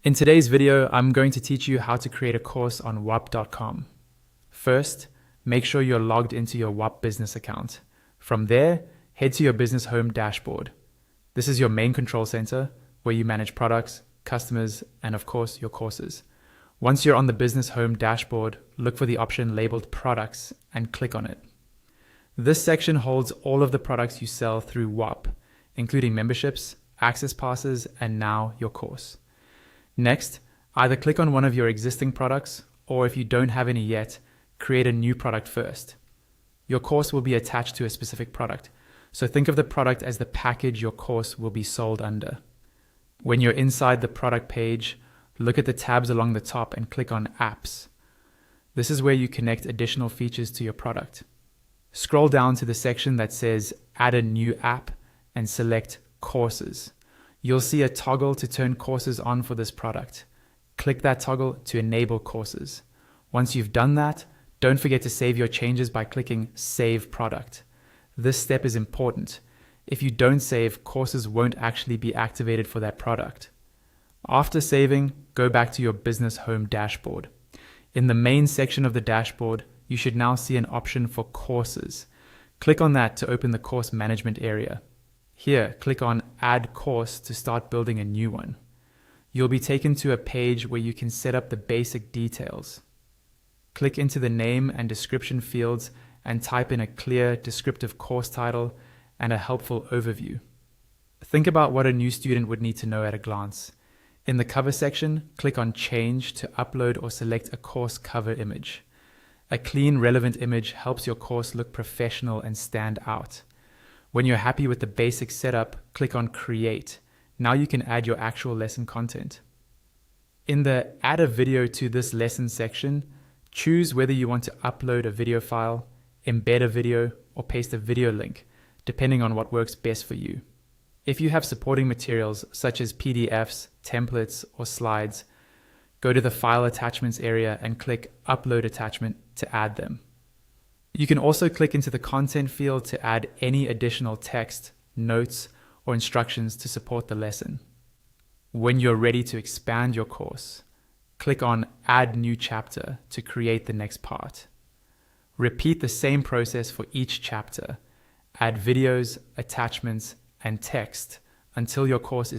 In today's video, I'm going to teach you how to create a course on Whop.com. First, make sure you're logged into your Whop business account. From there, head to your business home dashboard. This is your main control center where you manage products, customers, and of course, your courses. Once you're on the business home dashboard, look for the option labeled products and click on it. This section holds all of the products you sell through Whop, including memberships, access passes, and now your course. Next, either click on one of your existing products, or if you don't have any yet, create a new product first. Your course will be attached to a specific product, so think of the product as the package your course will be sold under. When you're inside the product page, look at the tabs along the top and click on Apps. This is where you connect additional features to your product. Scroll down to the section that says Add a new app and select Courses. You'll see a toggle to turn courses on for this product. Click that toggle to enable courses. Once you've done that, don't forget to save your changes by clicking Save Product. This step is important. If you don't save, courses won't actually be activated for that product. After saving, go back to your business home dashboard. In the main section of the dashboard, you should now see an option for courses. Click on that to open the course management area. Here, click on Add Course to start building a new one. You'll be taken to a page where you can set up the basic details. Click into the name and description fields and type in a clear, descriptive course title and a helpful overview. Think about what a new student would need to know at a glance. In the cover section, click on Change to upload or select a course cover image. A clean, relevant image helps your course look professional and stand out. When you're happy with the basic setup, click on Create. Now you can add your actual lesson content. In the Add a video to this lesson section, choose whether you want to upload a video file, embed a video, or paste a video link, depending on what works best for you. If you have supporting materials such as PDFs, templates, or slides, go to the File Attachments area and click Upload Attachment to add them. You can also click into the content field to add any additional text, notes, or instructions to support the lesson. When you're ready to expand your course, click on Add New Chapter to create the next part. Repeat the same process for each chapter. Add videos, attachments, and text until your course is